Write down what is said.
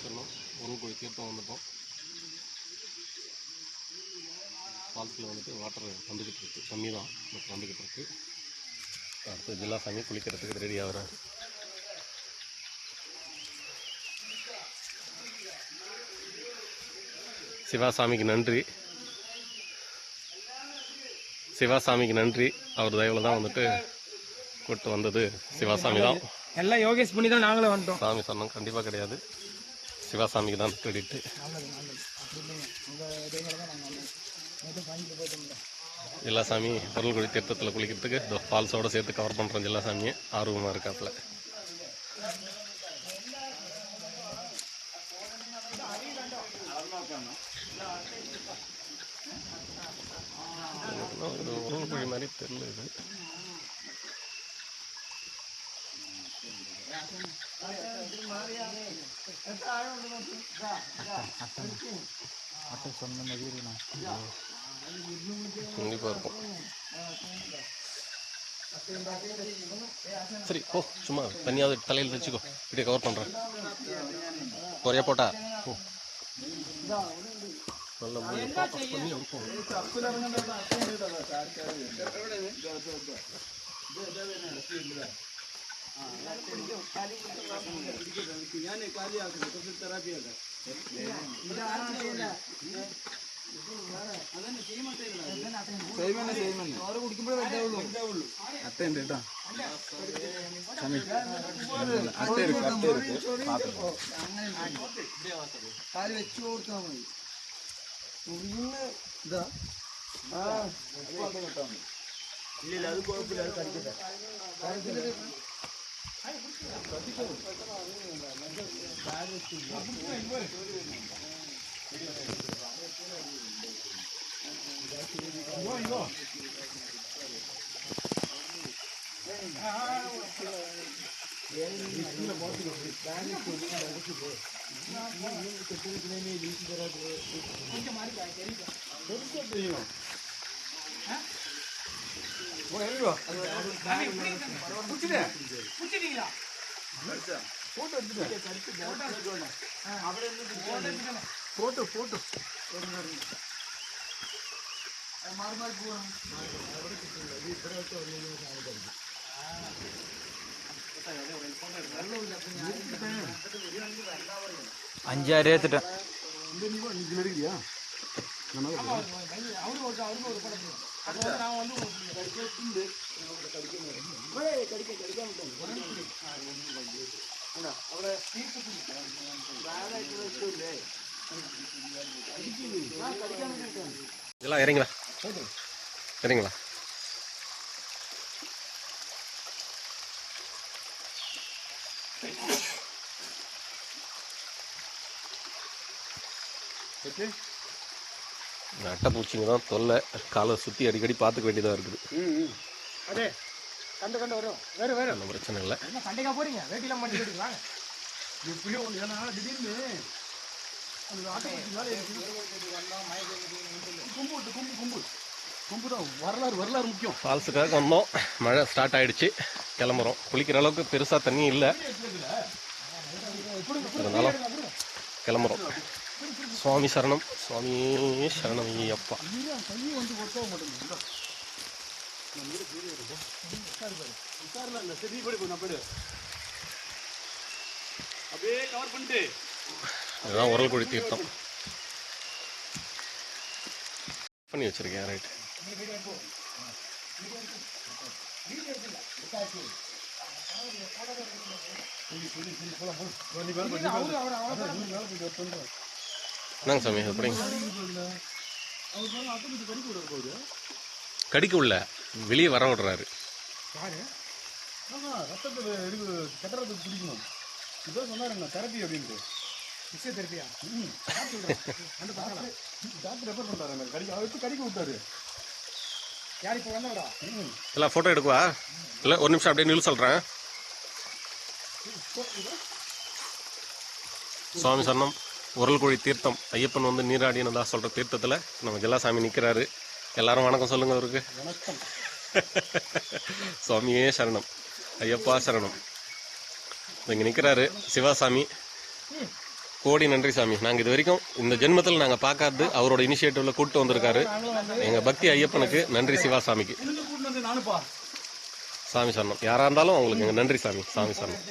சரணம். உருவக்குழி தீர்த்தம் வந்துட்டோம். ஃபால்ஸில் வந்துட்டு வாட்டர் வந்துக்கிட்டு இருக்குது, கம்மி தான் பட் வந்துக்கிட்டு இருக்குது. அடுத்து ஜில்லாசாமி குளிக்கிறதுக்கு ரெடி ஆகிறாரு. சிவாசாமிக்கு நன்றி, சிவாசாமிக்கு நன்றி. அவர் தயவில் தான் வந்துட்டு கூப்பிட்டு வந்தது சிவாசாமி தான். எல்லாம் யோகேஷ் பண்ணி தான் நாங்களும் வந்துட்டோம். சாமி சொன்னோம் கண்டிப்பாக கிடையாது, சிவாசாமிக்கு தான் கிரெடிட்டு. ஜில்லாசாமி பொருள்குழி தீர்த்தத்தில் குளிக்கிறதுக்கு இந்த ஃபால்ஸோடு சேர்த்து கவர் பண்ணுறோம். ஜில்லாசாமியை ஆர்வமாக இருக்காப்புல. இது உருவக்குழி மாதிரி தெரியல. இது கண்டிப்பாக இருக்கும். சரி போ, சும்மா தனியாவது தலையில் வச்சுக்கோ, இப்படியே கவர் பண்ணுறேன். குறைய போட்டா நல்ல ஃபோக்கஸ் பண்ணி இருக்கும். அஞ்சாறு ஏத்துட்டேன். இதெல்லாம் இறங்களா இறங்களா. அட்டைப்பூச்சிங்க தான் தொல்லை, காலை சுற்றி அடிக்கடி பார்த்துக்க வேண்டியதாக இருக்குது. ஒன்றும் பிரச்சனை இல்லை. சண்டைக்கா போறீங்க, வேட்டிலாம் பண்ணி வாங்க. எப்படியோ ஒன்று ஏன்னா திடீர்னு வரலாறு முக்கியம். ஃபால்ஸுக்காக வந்தோம், மழை ஸ்டார்ட் ஆகிடுச்சு, கிளம்புறோம். குளிக்கிற அளவுக்கு பெருசாக தண்ணி இல்லை, இருந்தாலும் கிளம்புறோம். சுவாமி சரணம், சுவாமி சரணம் ஐயப்பா. இதுதான் உரல்குழி தீர்த்தம் பண்ணி வச்சிருக்கேன். ரைட், என்னங்க சாமி எப்படிங்க கடிக்க உள்ள வெளியே வர விடுறாரு. தெரப்பி அப்படின்ட்டு தெரப்பியா டாக்டர் ரெஃபர் பண்றாரு. கடிக்க விட்டாரு. யார் இப்போ வந்தவரா? இல்லை ஃபோட்டோ எடுக்குவா? இல்லை ஒரு நிமிஷம் அப்படியே நில் சொல்கிறேன். சுவாமி சரணம், உரல்குழி தீர்த்தம். ஐயப்பன் வந்து நீராடினதா சொல்கிற தீர்த்தத்தில் நம்ம ஜில்லாசாமி நிற்கிறாரு. எல்லாரும் வணக்கம் சொல்லுங்க அவருக்கு. வணக்கம். சுவாமியே சரணம், ஐயப்பா சரணம். இங்கே நிற்கிறாரு சிவாசாமி. கோடி நன்றி சாமி. நாங்கள் இது வரைக்கும் இந்த ஜென்மத்தில் நாங்கள் பார்க்காது அவரோட இனிஷியேட்டிவ்ல கூப்பிட்டு வந்திருக்காரு. எங்கள் பக்தி ஐயப்பனுக்கு நன்றி, சிவாசாமிக்கு கூட்டு வந்து நானுப்பா சாமி சொன்னோம். யாராக இருந்தாலும் அவங்களுக்கு எங்கள் நன்றி சாமி, சாமி சொன்னோம்.